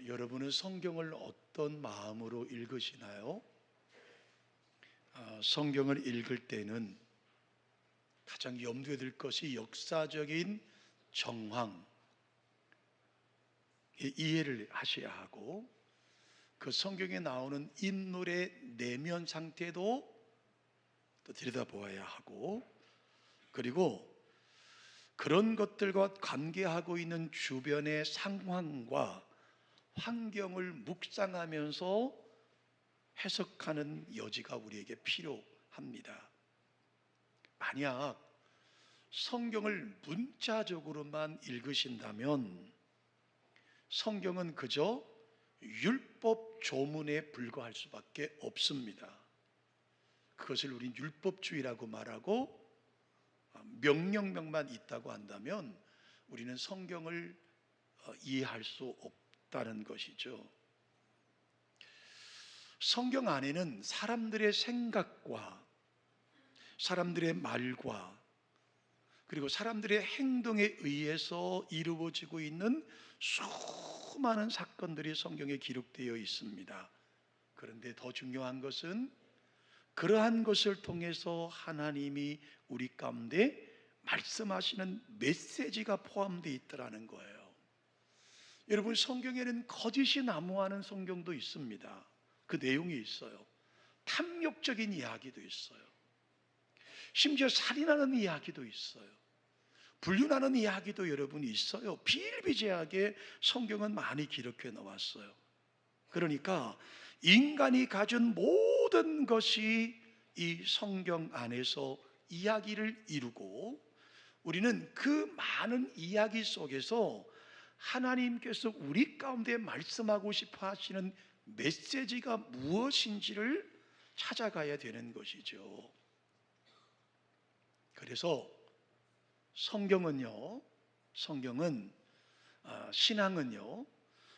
여러분은 성경을 어떤 마음으로 읽으시나요? 성경을 읽을 때는 가장 염두에 둘 것이 역사적인 정황, 이해를 하셔야 하고, 그 성경에 나오는 인물의 내면 상태도 또 들여다보아야 하고, 그리고 그런 것들과 관계하고 있는 주변의 상황과 환경을 묵상하면서 해석하는 여지가 우리에게 필요합니다. 만약 성경을 문자적으로만 읽으신다면 성경은 그저 율법 조문에 불과할 수밖에 없습니다. 그것을 우린 율법주의라고 말하고, 명령명만 있다고 한다면 우리는 성경을 이해할 수 없다는 것이죠. 성경 안에는 사람들의 생각과 사람들의 말과 그리고 사람들의 행동에 의해서 이루어지고 있는 수많은 사건들이 성경에 기록되어 있습니다. 그런데 더 중요한 것은 그러한 것을 통해서 하나님이 우리 가운데 말씀하시는 메시지가 포함되어 있더라는 거예요. 여러분, 성경에는 거짓이 난무하는 성경도 있습니다. 그 내용이 있어요. 탐욕적인 이야기도 있어요. 심지어 살인하는 이야기도 있어요. 불륜하는 이야기도 여러분 있어요. 비일비재하게 성경은 많이 기록해 놓았어요. 그러니까 인간이 가진 모든 것이 이 성경 안에서 이야기를 이루고, 우리는 그 많은 이야기 속에서 하나님께서 우리 가운데 말씀하고 싶어 하시는 메시지가 무엇인지를 찾아가야 되는 것이죠. 그래서 신앙은요,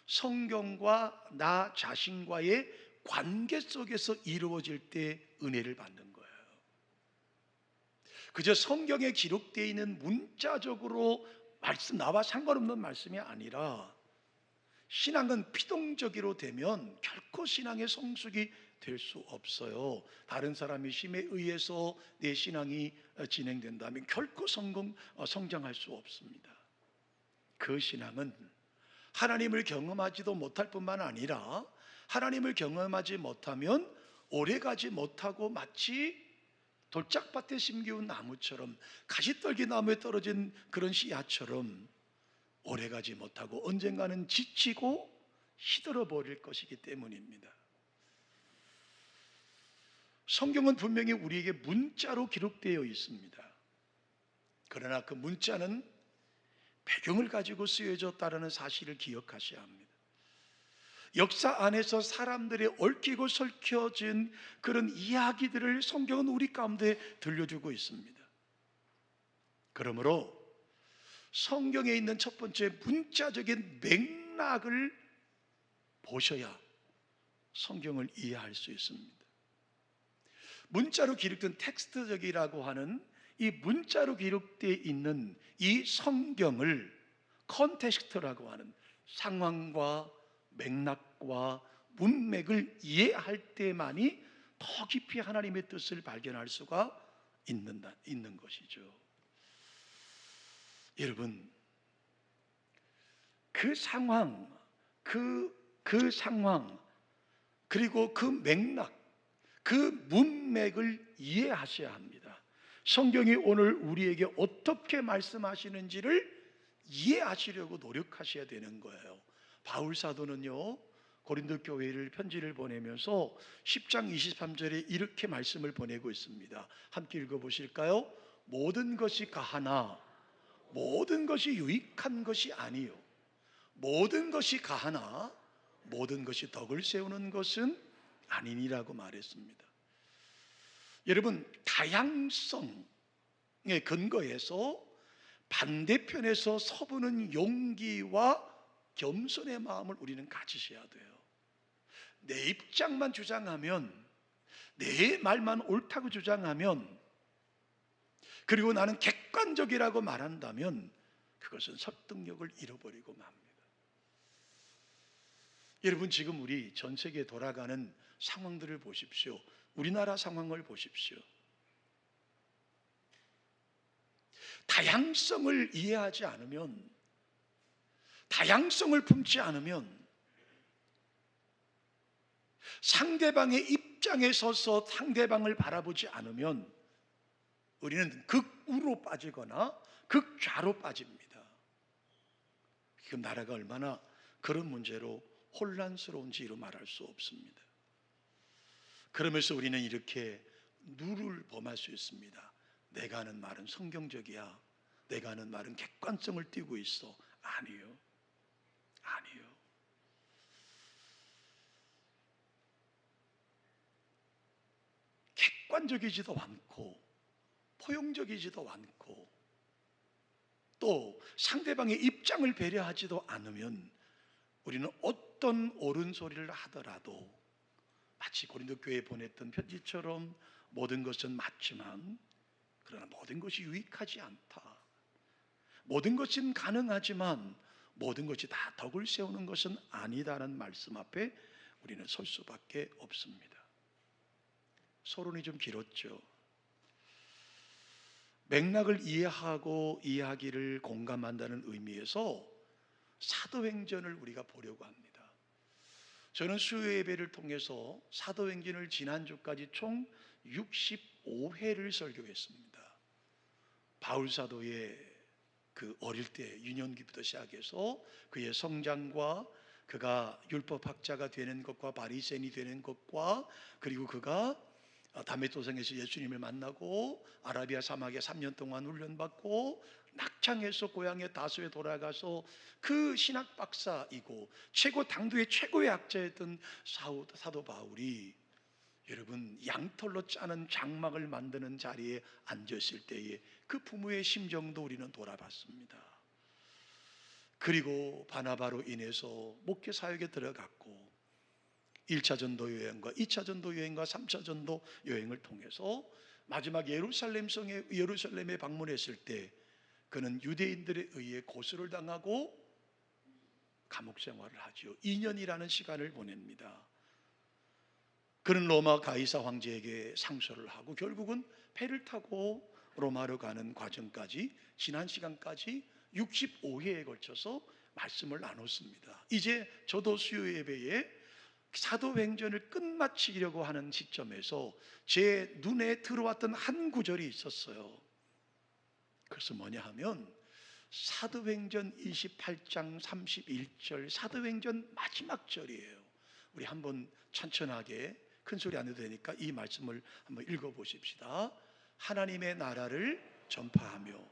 성경과 나 자신과의 관계 속에서 이루어질 때 은혜를 받는 거예요. 그저 성경에 기록되어 있는 문자적으로 말씀, 나와 상관없는 말씀이 아니라, 신앙은 피동적으로 되면 결코 신앙의 성숙이 될 수 없어요. 다른 사람의 힘에 의해서 내 신앙이 진행된다면 결코 성장할 수 없습니다. 그 신앙은 하나님을 경험하지도 못할 뿐만 아니라, 하나님을 경험하지 못하면 오래가지 못하고 마치 돌짝밭에 심기운 나무처럼, 가시떨기 나무에 떨어진 그런 씨앗처럼 오래가지 못하고 언젠가는 지치고 시들어 버릴 것이기 때문입니다. 성경은 분명히 우리에게 문자로 기록되어 있습니다. 그러나 그 문자는 배경을 가지고 쓰여졌다는 사실을 기억하셔야 합니다. 역사 안에서 사람들의 얽히고 설켜진 그런 이야기들을 성경은 우리 가운데 들려주고 있습니다. 그러므로 성경에 있는 첫 번째 문자적인 맥락을 보셔야 성경을 이해할 수 있습니다. 문자로 기록된 텍스트적이라고 하는 이 문자로 기록되어 있는 이 성경을 컨텍스트라고 하는 상황과 맥락과 문맥을 이해할 때만이 더 깊이 하나님의 뜻을 발견할 수가 있는 것이죠. 여러분, 그 상황, 그 상황, 그리고 그 맥락, 그 문맥을 이해하셔야 합니다. 성경이 오늘 우리에게 어떻게 말씀하시는지를 이해하시려고 노력하셔야 되는 거예요. 바울 사도는요, 고린도 교회를 편지를 보내면서 10장 23절에 이렇게 말씀을 보내고 있습니다. 함께 읽어보실까요? 모든 것이 가하나 모든 것이 유익한 것이 아니요, 모든 것이 가하나 모든 것이 덕을 세우는 것은 아니니라고 말했습니다. 여러분, 다양성에 근거해서 반대편에서 서보는 용기와 겸손의 마음을 우리는 가지셔야 돼요. 내 입장만 주장하면, 내 말만 옳다고 주장하면, 그리고 나는 객관적이라고 말한다면 그것은 설득력을 잃어버리고 맙니다. 여러분 지금 우리 전 세계에 돌아가는 상황들을 보십시오. 우리나라 상황을 보십시오. 다양성을 이해하지 않으면, 다양성을 품지 않으면, 상대방의 입장에 서서 상대방을 바라보지 않으면 우리는 극우로 빠지거나 극좌로 빠집니다. 지금 나라가 얼마나 그런 문제로 혼란스러운지 이루 말할 수 없습니다. 그러면서 우리는 이렇게 누를 범할 수 있습니다. 내가 하는 말은 성경적이야, 내가 하는 말은 객관성을 띠고 있어. 아니요, 아니요. 객관적이지도 않고 포용적이지도 않고 또 상대방의 입장을 배려하지도 않으면 우리는 어떤 옳은 소리를 하더라도 마치 고린도 교회에 보냈던 편지처럼 모든 것은 맞지만 그러나 모든 것이 유익하지 않다, 모든 것은 가능하지만 모든 것이 다 덕을 세우는 것은 아니다라는 말씀 앞에 우리는 설 수밖에 없습니다. 서론이 좀 길었죠. 맥락을 이해하고 이야기를 공감한다는 의미에서 사도행전을 우리가 보려고 합니다. 저는 수요 예배를 통해서 사도행전을 지난주까지 총 65회를 설교했습니다. 바울 사도의 그 어릴 때 유년기부터 시작해서 그의 성장과 그가 율법학자가 되는 것과 바리새인이 되는 것과 그리고 그가 다메토성에서 예수님을 만나고 아라비아 사막에 3년 동안 훈련받고 낙창해서 고향의 다소에 돌아가서 그 신학 박사이고 최고 당도의 최고의 학자였던 사도 바울이 여러분 양털로 짜는 장막을 만드는 자리에 앉았을 때에 그 부모의 심정도 우리는 돌아봤습니다. 그리고 바나바로 인해서 목회 사역에 들어갔고 1차 전도 여행과 2차 전도 여행과 3차 전도 여행을 통해서 마지막 예루살렘에 방문했을 때 그는 유대인들에 의해 고소를 당하고 감옥 생활을 하죠. 2년이라는 시간을 보냅니다. 그는 로마 가이사 황제에게 상소를 하고 결국은 배를 타고 로마로 가는 과정까지 지난 시간까지 65회에 걸쳐서 말씀을 나눴습니다. 이제 저도 수요 예배에 사도행전을 끝마치려고 하는 시점에서 제 눈에 들어왔던 한 구절이 있었어요. 그래서 뭐냐 하면 사도행전 28장 31절 사도행전 마지막 절이에요. 우리 한번 천천하게 큰 소리 안 해도 되니까 이 말씀을 한번 읽어보십시다. 하나님의 나라를 전파하며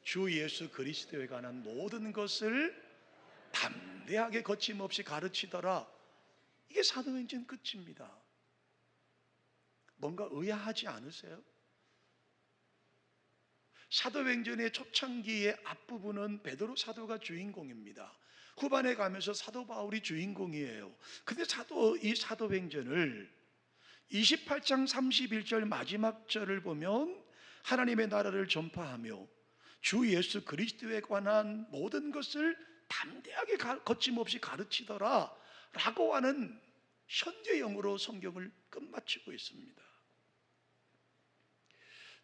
주 예수 그리스도에 관한 모든 것을 담대하게 거침없이 가르치더라. 이게 사도행전 끝입니다. 뭔가 의아하지 않으세요? 사도행전의 초창기의 앞부분은 베드로 사도가 주인공입니다. 후반에 가면서 사도 바울이 주인공이에요. 근데 이 사도행전을 28장 31절 마지막 절을 보면 하나님의 나라를 전파하며 주 예수 그리스도에 관한 모든 것을 담대하게 거침없이 가르치더라 라고 하는 현재형으로 성경을 끝마치고 있습니다.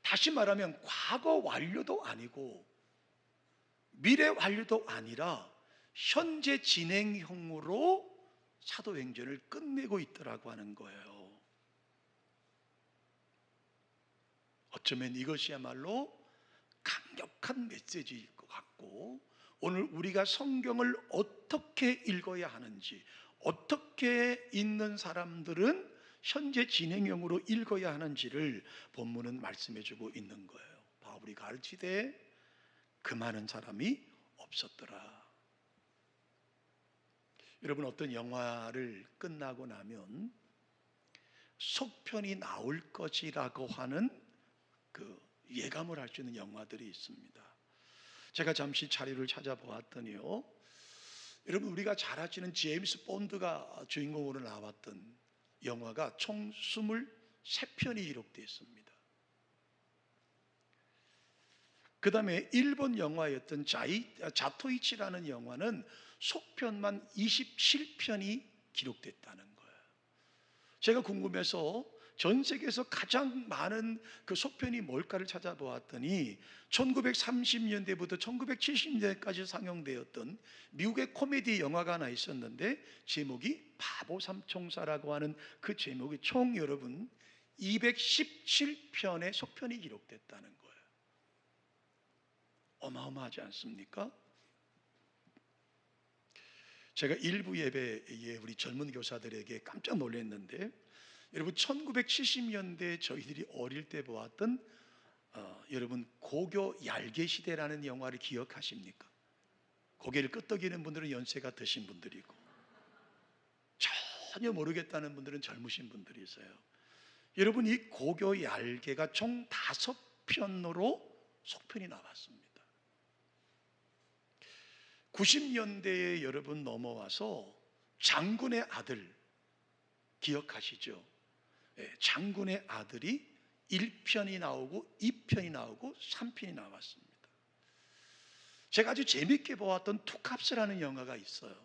다시 말하면 과거 완료도 아니고 미래 완료도 아니라 현재 진행형으로 사도행전을 끝내고 있더라고 하는 거예요. 어쩌면 이것이야말로 강력한 메시지일 것 같고 오늘 우리가 성경을 어떻게 읽어야 하는지 어떻게 읽는 사람들은 현재 진행형으로 읽어야 하는지를 본문은 말씀해주고 있는 거예요. 바울이 가르치되 그 많은 사람이 없었더라. 여러분 어떤 영화를 끝나고 나면 속편이 나올 것이라고 하는 그 예감을 할 수 있는 영화들이 있습니다. 제가 잠시 자료를 찾아보았더니요, 여러분 우리가 잘 아시는 제임스 본드가 주인공으로 나왔던 영화가 총 23편이 기록되어 있습니다. 그 다음에 일본 영화였던 자토이치라는 영화는 속편만 27편이 기록됐다는 거예요. 제가 궁금해서 전 세계에서 가장 많은 그 속편이 뭘까를 찾아보았더니 1930년대부터 1970년대까지 상영되었던 미국의 코미디 영화가 하나 있었는데 제목이 바보 삼총사라고 하는 그 제목이 총 여러분 217편의 속편이 기록됐다는 거예요. 어마어마하지 않습니까? 제가 일부 예배에 우리 젊은 교사들에게 깜짝 놀랐는데 여러분 1970년대 저희들이 어릴 때 보았던 여러분 고교 얄개 시대라는 영화를 기억하십니까? 고개를 끄덕이는 분들은 연세가 드신 분들이고 전혀 모르겠다는 분들은 젊으신 분들이세요. 여러분 이 고교 얄개가 총 5편으로 속편이 나왔습니다. 90년대에 여러분 넘어와서 장군의 아들 기억하시죠? 장군의 아들이 1편이 나오고 2편이 나오고 3편이 나왔습니다. 제가 아주 재밌게 보았던 투캅스라는 영화가 있어요.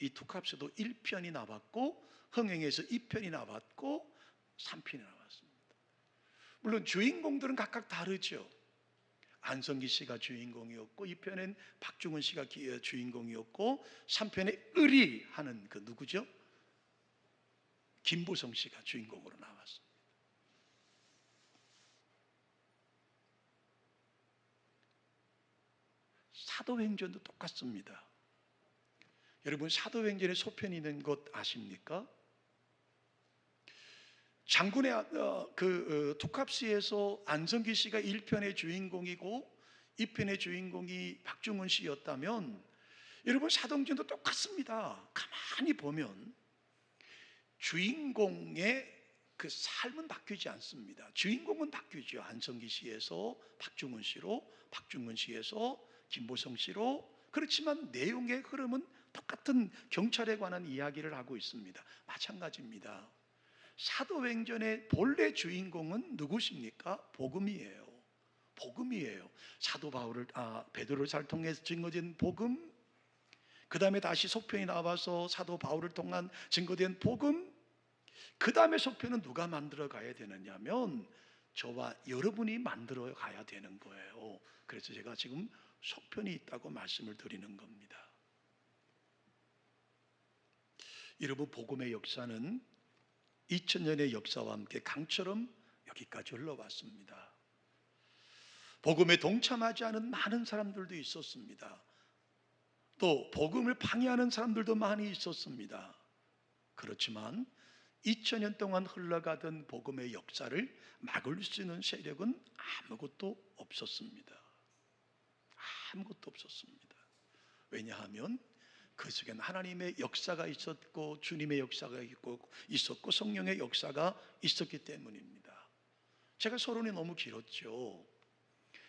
이 투캅스도 1편이 나왔고 흥행에서 2편이 나왔고 3편이 나왔습니다. 물론 주인공들은 각각 다르죠. 안성기 씨가 주인공이었고 2편엔 박중훈 씨가 주인공이었고 3편에 의리 하는 그 누구죠? 김보성 씨가 주인공으로 나왔습니다. 사도행전도 똑같습니다. 여러분 사도행전에 소편이 있는 것 아십니까? 장군의 투캅스에서 안성기 씨가 1편의 주인공이고 2편의 주인공이 박중훈 씨였다면 여러분 사도행전도 똑같습니다. 가만히 보면 주인공의 그 삶은 바뀌지 않습니다. 주인공은 바뀌죠. 안성기 씨에서 박중훈 씨로, 박중훈 씨에서 김보성 씨로. 그렇지만 내용의 흐름은 똑같은 경찰에 관한 이야기를 하고 있습니다. 마찬가지입니다. 사도행전의 본래 주인공은 누구십니까? 복음이에요. 복음이에요. 사도 베드로를 통해서 증거된 복음, 그 다음에 다시 속편이 나와서 사도 바울을 통한 증거된 복음, 그 다음에 속편은 누가 만들어 가야 되느냐면 저와 여러분이 만들어 가야 되는 거예요. 그래서 제가 지금 속편이 있다고 말씀을 드리는 겁니다. 여러분 복음의 역사는 2000년의 역사와 함께 강처럼 여기까지 흘러왔습니다. 복음에 동참하지 않은 많은 사람들도 있었습니다. 또 복음을 방해하는 사람들도 많이 있었습니다. 그렇지만 2000년 동안 흘러가던 복음의 역사를 막을 수 있는 세력은 아무것도 없었습니다. 아무것도 없었습니다. 왜냐하면 그 속에는 하나님의 역사가 있었고 주님의 역사가 있었고 성령의 역사가 있었기 때문입니다. 제가 서론이 너무 길었죠.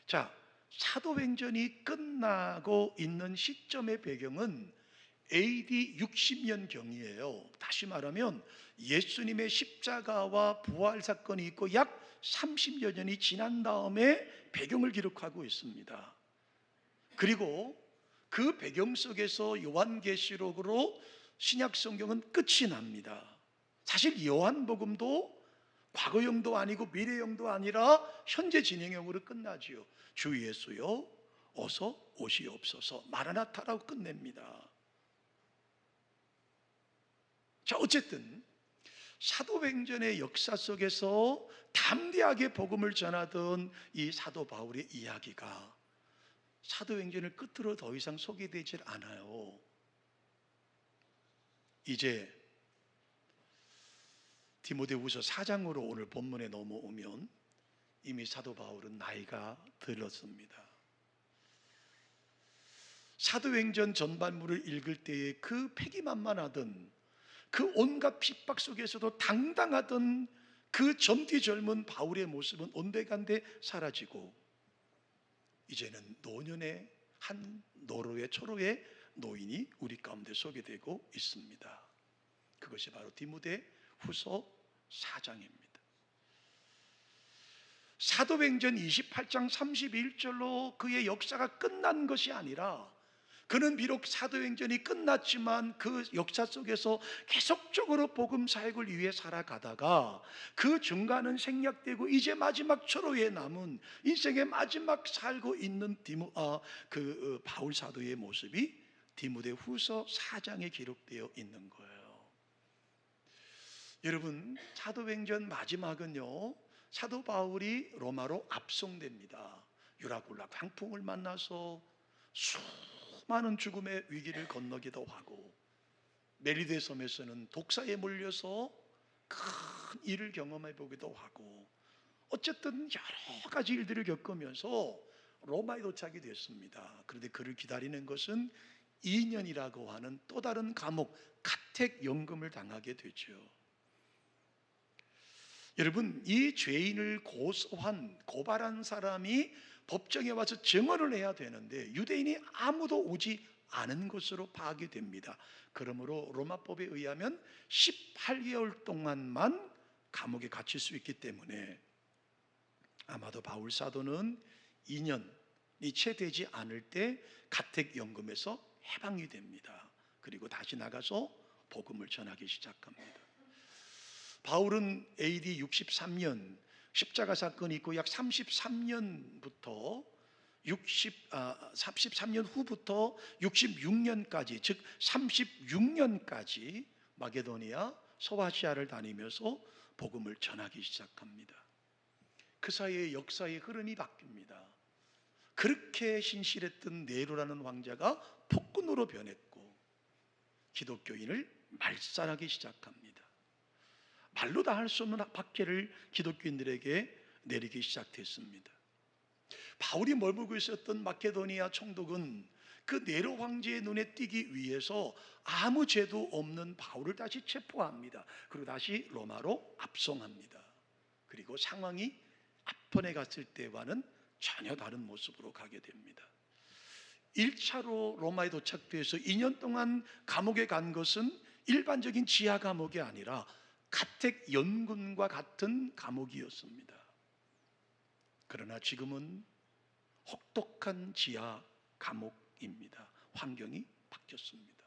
자, 사도행전이 끝나고 있는 시점의 배경은 AD 60년경이에요. 다시 말하면 예수님의 십자가와 부활 사건이 있고 약 30여 년이 지난 다음에 배경을 기록하고 있습니다. 그리고 그 배경 속에서 요한계시록으로 신약 성경은 끝이 납니다. 사실 요한복음도 과거형도 아니고 미래형도 아니라 현재 진행형으로 끝나지요. 주 예수여 어서 오시옵소서 마라나타라고 끝냅니다. 자, 어쨌든 사도행전의 역사 속에서 담대하게 복음을 전하던 이 사도 바울의 이야기가 사도행전을 끝으로 더 이상 소개되질 않아요. 이제 디모데후서 4장으로 오늘 본문에 넘어오면 이미 사도 바울은 나이가 들었습니다. 사도행전 전반부를 읽을 때에 그 패기만만하던 그 온갖 핍박 속에서도 당당하던 그 젊디 젊은 바울의 모습은 온데간데 사라지고 이제는 노년의 한 노로의 초로의 노인이 우리 가운데 소개되고 있습니다. 그것이 바로 디모데후서 4장입니다. 사도행전 28장 31절로 그의 역사가 끝난 것이 아니라 그는 비록 사도행전이 끝났지만 그 역사 속에서 계속적으로 복음 사역을 위해 살아가다가 그 중간은 생략되고 이제 마지막 초로에 남은 인생의 마지막 살고 있는 바울 사도의 모습이 디모데후서 4장에 기록되어 있는 거예요. 여러분, 사도행전 마지막은요, 사도 바울이 로마로 압송됩니다. 유라굴라 광풍을 만나서 수많은 죽음의 위기를 건너기도 하고, 메리데 섬에서는 독사에 몰려서 큰 일을 경험해 보기도 하고, 어쨌든 여러 가지 일들을 겪으면서 로마에 도착이 됐습니다. 그런데 그를 기다리는 것은 2년이라고 하는 또 다른 감옥, 가택연금을 당하게 되죠. 여러분, 이 죄인을 고발한 사람이 법정에 와서 증언을 해야 되는데 유대인이 아무도 오지 않은 것으로 파악이 됩니다. 그러므로 로마법에 의하면 18개월 동안만 감옥에 갇힐 수 있기 때문에 아마도 바울 사도는 2년이 채 되지 않을 때 가택연금에서 해방이 됩니다. 그리고 다시 나가서 복음을 전하기 시작합니다. 바울은 AD 63년 십자가 사건이 있고 약 33년부터 33년 후부터 66년까지, 즉 36년까지 마게도니아, 소아시아를 다니면서 복음을 전하기 시작합니다. 그 사이에 역사의 흐름이 바뀝니다. 그렇게 신실했던 네로라는 왕자가 폭군으로 변했고 기독교인을 말살하기 시작합니다. 말로 다 할 수 없는 박해를 기독교인들에게 내리기 시작됐습니다. 바울이 머물고 있었던 마케도니아 총독은 그 네로 황제의 눈에 띄기 위해서 아무 죄도 없는 바울을 다시 체포합니다. 그리고 다시 로마로 압송합니다. 그리고 상황이 앞번에 갔을 때와는 전혀 다른 모습으로 가게 됩니다. 1차로 로마에 도착돼서 2년 동안 감옥에 간 것은 일반적인 지하 감옥이 아니라 가택연금과 같은 감옥이었습니다. 그러나 지금은 혹독한 지하 감옥입니다. 환경이 바뀌었습니다.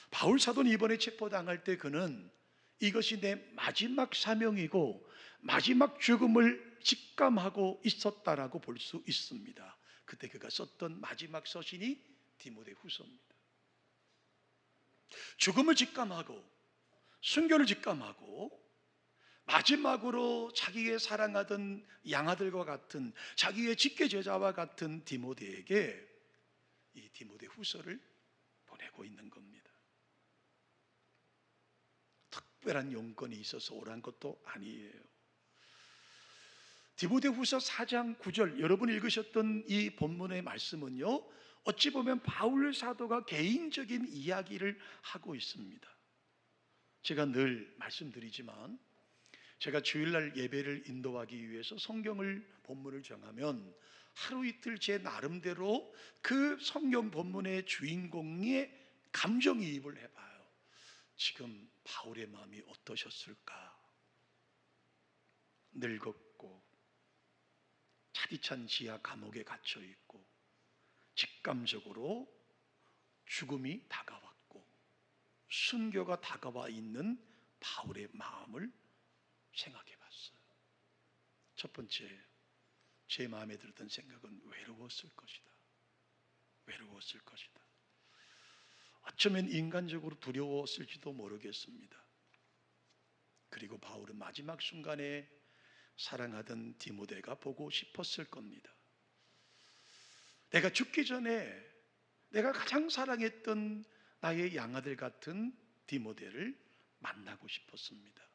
바울 사도는 이번에 체포당할 때 그는 이것이 내 마지막 사명이고 마지막 죽음을 직감하고 있었다라고 볼 수 있습니다. 그때 그가 썼던 마지막 서신이 디모데후서입니다. 죽음을 직감하고 순교를 직감하고 마지막으로 자기의 사랑하던 양아들과 같은, 자기의 직계 제자와 같은 디모데에게 이 디모데후서를 보내고 있는 겁니다. 특별한 용건이 있어서 오란 것도 아니에요. 디모데후서 4장 9절, 여러분 읽으셨던 이 본문의 말씀은요, 어찌 보면 바울 사도가 개인적인 이야기를 하고 있습니다. 제가 늘 말씀드리지만 제가 주일날 예배를 인도하기 위해서 성경을 본문을 정하면 하루 이틀 제 나름대로 그 성경 본문의 주인공의 감정이입을 해봐요. 지금 바울의 마음이 어떠셨을까? 늙었고 차디찬 지하 감옥에 갇혀 있고 직감적으로 죽음이 다가왔고 순교가 다가와 있는 바울의 마음을 생각해 봤어요. 첫 번째, 제 마음에 들었던 생각은 외로웠을 것이다. 외로웠을 것이다. 어쩌면 인간적으로 두려웠을지도 모르겠습니다. 그리고 바울은 마지막 순간에 사랑하던 디모데가 보고 싶었을 겁니다. 내가 죽기 전에 내가 가장 사랑했던 나의 양아들 같은 디모데를 만나고 싶었습니다.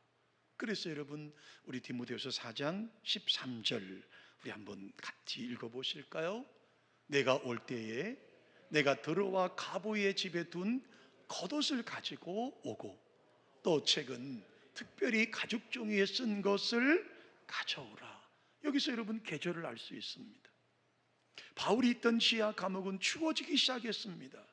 그래서 여러분, 우리 디모데후서 4장 13절 우리 한번 같이 읽어보실까요? 내가 올 때에 내가 들어와 가보의 집에 둔 겉옷을 가지고 오고 또 책은 특별히 가죽 종이에 쓴 것을 가져오라. 여기서 여러분 계절을 알 수 있습니다. 바울이 있던 지하 감옥은 추워지기 시작했습니다.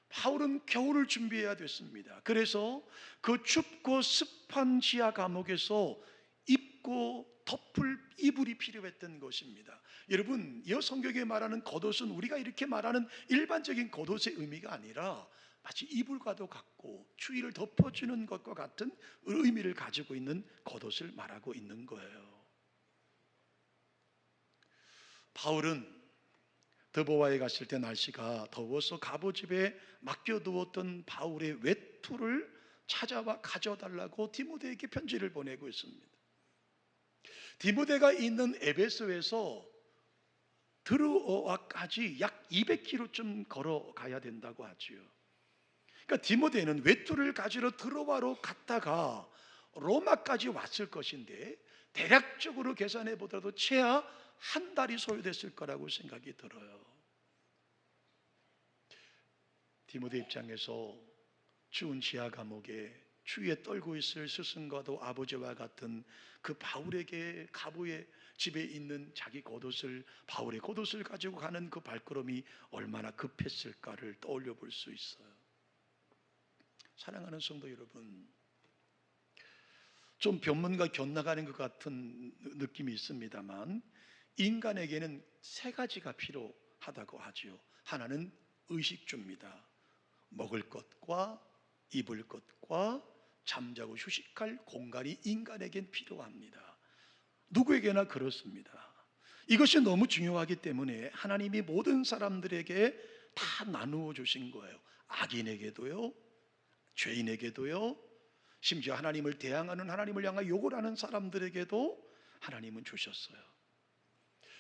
바울은 겨울을 준비해야 됐습니다. 그래서 그 춥고 습한 지하 감옥에서 입고 덮을 이불이 필요했던 것입니다. 여러분, 이 성경에 말하는 겉옷은 우리가 이렇게 말하는 일반적인 겉옷의 의미가 아니라 마치 이불과도 같고 추위를 덮어주는 것과 같은 의미를 가지고 있는 겉옷을 말하고 있는 거예요. 바울은 드보아에 갔을 때 날씨가 더워서 갑오집에 맡겨두었던 바울의 외투를 찾아와 가져달라고 디모데에게 편지를 보내고 있습니다. 디모데가 있는 에베소에서 드로아까지 약 200km쯤 걸어가야 된다고 하지요. 그러니까 디모데는 외투를 가지러 드로아로 갔다가 로마까지 왔을 것인데 대략적으로 계산해 보더라도 최하 한 달이 소요됐을 거라고 생각이 들어요. 디모데 입장에서 추운 지하 감옥에 추위에 떨고 있을 스승과도 아버지와 같은 그 바울에게 갑오의 집에 있는 자기 겉옷을, 바울의 겉옷을 가지고 가는 그 발걸음이 얼마나 급했을까를 떠올려 볼 수 있어요. 사랑하는 성도 여러분, 좀 변문과 곁나가는 것 같은 느낌이 있습니다만 인간에게는 세 가지가 필요하다고 하지요. 하나는 의식주입니다. 먹을 것과 입을 것과 잠자고 휴식할 공간이 인간에겐 필요합니다. 누구에게나 그렇습니다. 이것이 너무 중요하기 때문에 하나님이 모든 사람들에게 다 나누어 주신 거예요. 악인에게도요, 죄인에게도요, 심지어 하나님을 대항하는, 하나님을 향하여 욕을 하는 사람들에게도 하나님은 주셨어요.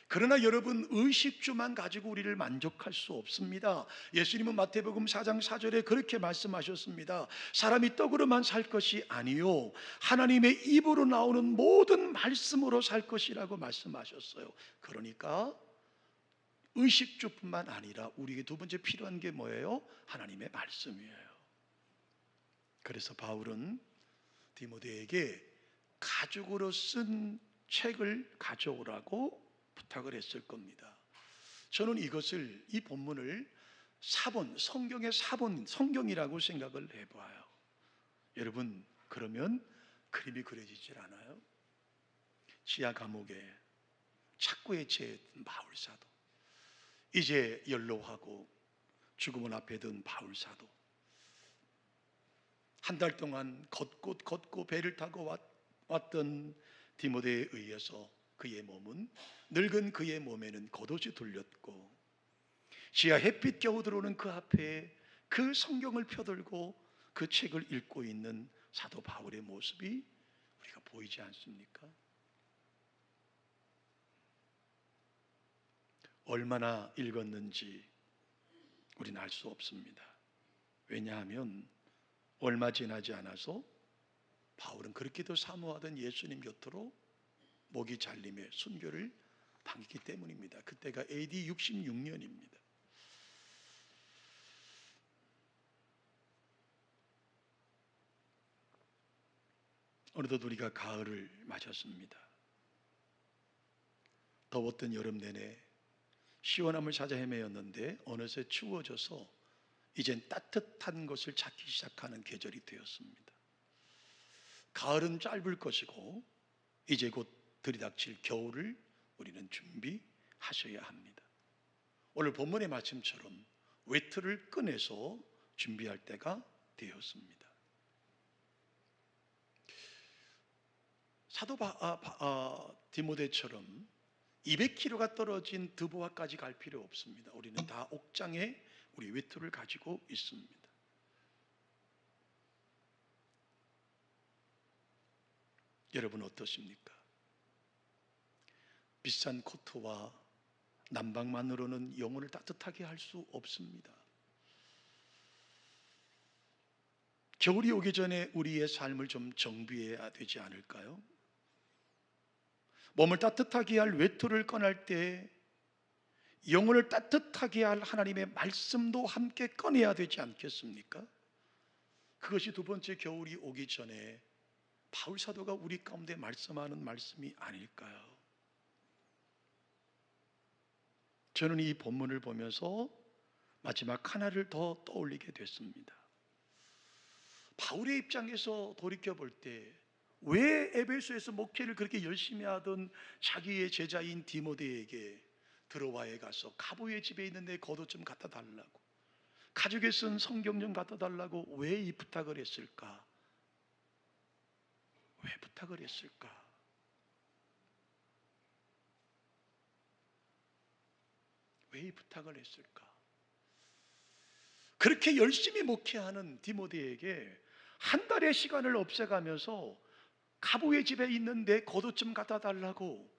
그러나 여러분, 의식주만 가지고 우리를 만족할 수 없습니다. 예수님은 마태복음 4장 4절에 그렇게 말씀하셨습니다. 사람이 떡으로만 살 것이 아니요 하나님의 입으로 나오는 모든 말씀으로 살 것이라고 말씀하셨어요. 그러니까 의식주뿐만 아니라 우리에게 두 번째 필요한 게 뭐예요? 하나님의 말씀이에요. 그래서 바울은 디모데에게 가죽으로 쓴 책을 가져오라고 부탁을 했을 겁니다. 저는 이것을, 이 본문을 사본, 성경의 사본, 성경이라고 생각을 해봐요. 여러분, 그러면 그림이 그려지질 않아요? 지하 감옥에 착고에 처했던 바울 사도, 이제 연로하고 죽음은 앞에 둔 바울 사도, 한 달 동안 걷고 배를 타고 왔던 디모데에 의해서 그의 몸은, 늙은 그의 몸에는 겉옷이 둘렸고 지하 햇빛 겨우 들어오는 그 앞에 그 성경을 펴들고 그 책을 읽고 있는 사도 바울의 모습이 우리가 보이지 않습니까? 얼마나 읽었는지 우리는 알 수 없습니다. 왜냐하면 얼마 지나지 않아서 바울은 그렇게도 사모하던 예수님 곁으로 목이 잘림에 순교를 당했기 때문입니다. 그때가 AD 66년입니다. 어느덧 우리가 가을을 맞았습니다. 더웠던 여름 내내 시원함을 찾아 헤매었는데 어느새 추워져서 이젠 따뜻한 것을 찾기 시작하는 계절이 되었습니다. 가을은 짧을 것이고 이제 곧 들이닥칠 겨울을 우리는 준비하셔야 합니다. 오늘 본문의 말씀처럼 외투를 꺼내서 준비할 때가 되었습니다. 사도 디모데처럼 200km가 떨어진 드보아까지 갈 필요 없습니다. 우리는 다 옥장에 우리 외투를 가지고 있습니다. 여러분 어떠십니까? 비싼 코트와 난방만으로는 영혼을 따뜻하게 할 수 없습니다. 겨울이 오기 전에 우리의 삶을 좀 정비해야 되지 않을까요? 몸을 따뜻하게 할 외투를 꺼낼 때 영혼을 따뜻하게 할 하나님의 말씀도 함께 꺼내야 되지 않겠습니까? 그것이 두 번째 겨울이 오기 전에 바울 사도가 우리 가운데 말씀하는 말씀이 아닐까요? 저는 이 본문을 보면서 마지막 하나를 더 떠올리게 됐습니다. 바울의 입장에서 돌이켜 볼 때 왜 에베소에서 목회를 그렇게 열심히 하던 자기의 제자인 디모데에게 드로아에 가서 가부의 집에 있는 내 겉옷 좀 갖다 달라고, 가죽에 쓴 성경 좀 갖다 달라고 왜 이 부탁을 했을까? 왜 부탁을 했을까? 왜 이 부탁을 했을까? 그렇게 열심히 목회하는 디모데에게 한 달의 시간을 없애가면서 가부의 집에 있는 내 겉옷 좀 갖다 달라고,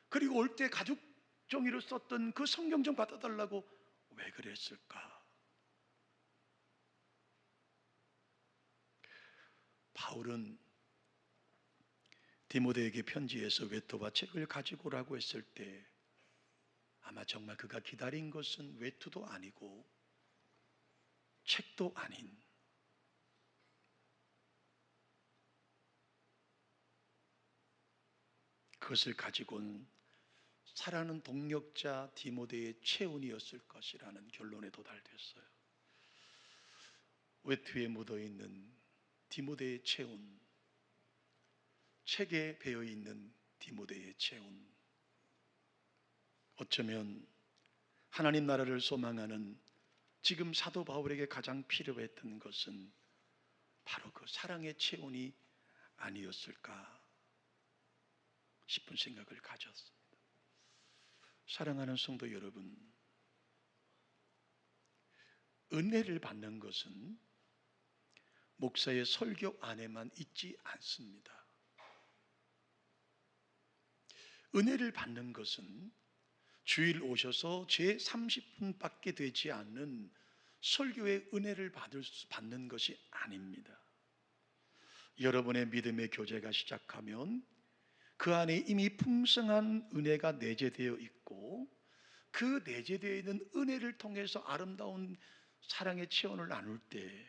그리고 올 때 가죽 종이로 썼던 그 성경 좀 갖다 달라고 왜 그랬을까? 바울은 디모데에게 편지에서 외투와 책을 가지고 오라고 했을 때 아마 정말 그가 기다린 것은 외투도 아니고 책도 아닌 그것을 가지고 온 사랑하는 동력자 디모데의 체온이었을 것이라는 결론에 도달됐어요. 외투에 묻어있는 디모데의 체온, 책에 배어있는 디모데의 체온, 어쩌면 하나님 나라를 소망하는 지금 사도 바울에게 가장 필요했던 것은 바로 그 사랑의 체온이 아니었을까 싶은 생각을 가졌습니다. 사랑하는 성도 여러분, 은혜를 받는 것은 목사의 설교 안에만 있지 않습니다. 은혜를 받는 것은 주일 오셔서 제 30분밖에 되지 않는 설교의 은혜를 받는 것이 아닙니다. 여러분의 믿음의 교제가 시작하면 그 안에 이미 풍성한 은혜가 내재되어 있고, 그 내재되어 있는 은혜를 통해서 아름다운 사랑의 체험을 나눌 때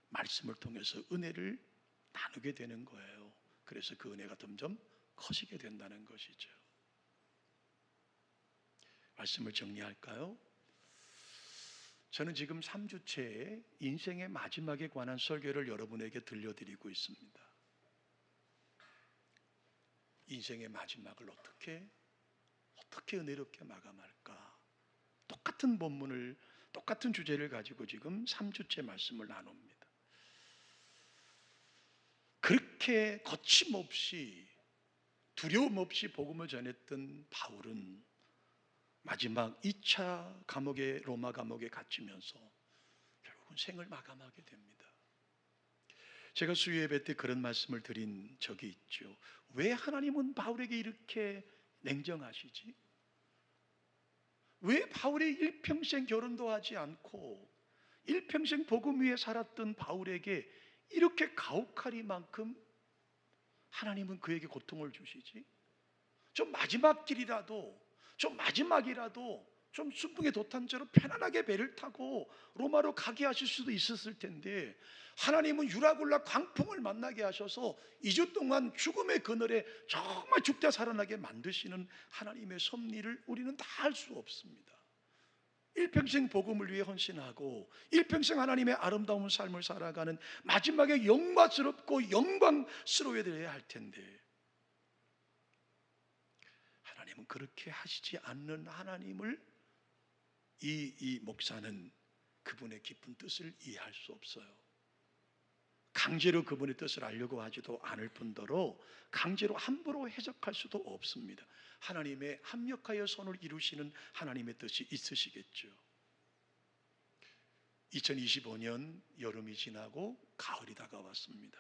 말씀을 통해서 은혜를 나누게 되는 거예요. 그래서 그 은혜가 점점 커지게 된다는 것이죠. 말씀을 정리할까요? 저는 지금 3주째 인생의 마지막에 관한 설교를 여러분에게 들려드리고 있습니다. 인생의 마지막을 어떻게 은혜롭게 마감할까? 똑같은 본문을, 똑같은 주제를 가지고 지금 3주째 말씀을 나눕니다. 그렇게 거침없이 두려움 없이 복음을 전했던 바울은 마지막 2차 감옥에, 로마 감옥에 갇히면서 결국은 생을 마감하게 됩니다. 제가 수요 예배 때 그런 말씀을 드린 적이 있죠. 왜 하나님은 바울에게 이렇게 냉정하시지? 왜 바울이 일평생 결혼도 하지 않고 일평생 복음 위에 살았던 바울에게 이렇게 가혹하리만큼 하나님은 그에게 고통을 주시지? 좀 마지막이라도 좀 순풍의 도탄처럼 편안하게 배를 타고 로마로 가게 하실 수도 있었을 텐데, 하나님은 유라굴라 광풍을 만나게 하셔서 2주 동안 죽음의 그늘에 정말 죽다 살아나게 만드시는 하나님의 섭리를 우리는 다 알 수 없습니다. 일평생 복음을 위해 헌신하고 일평생 하나님의 아름다운 삶을 살아가는 마지막에 영광스럽고 영광스러워야 할 텐데, 하나님은 그렇게 하시지 않는 하나님을 이 목사는 그분의 깊은 뜻을 이해할 수 없어요. 강제로 그분의 뜻을 알려고 하지도 않을 뿐더러 강제로 함부로 해석할 수도 없습니다. 하나님의 합력하여 선을 이루시는 하나님의 뜻이 있으시겠죠. 2025년 여름이 지나고 가을이 다가왔습니다.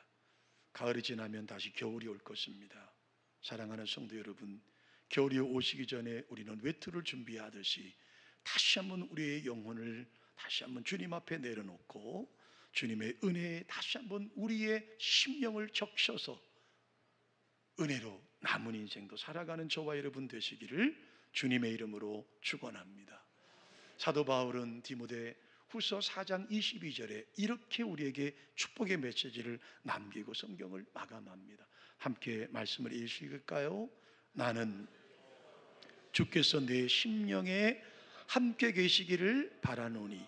가을이 지나면 다시 겨울이 올 것입니다. 사랑하는 성도 여러분, 겨울이 오시기 전에 우리는 외투를 준비하듯이 다시 한번 우리의 영혼을 다시 한번 주님 앞에 내려놓고 주님의 은혜에 다시 한번 우리의 심령을 적셔서 은혜로 남은 인생도 살아가는 저와 여러분 되시기를 주님의 이름으로 축원합니다. 사도 바울은 디모데 후서 4장 22절에 이렇게 우리에게 축복의 메시지를 남기고 성경을 마감합니다. 함께 말씀을 읽을까요? 나는 주께서 내 심령에 함께 계시기를 바라노니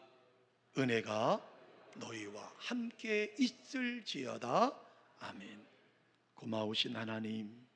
은혜가 너희와 함께 있을지어다. 아멘. 고마우신 하나님,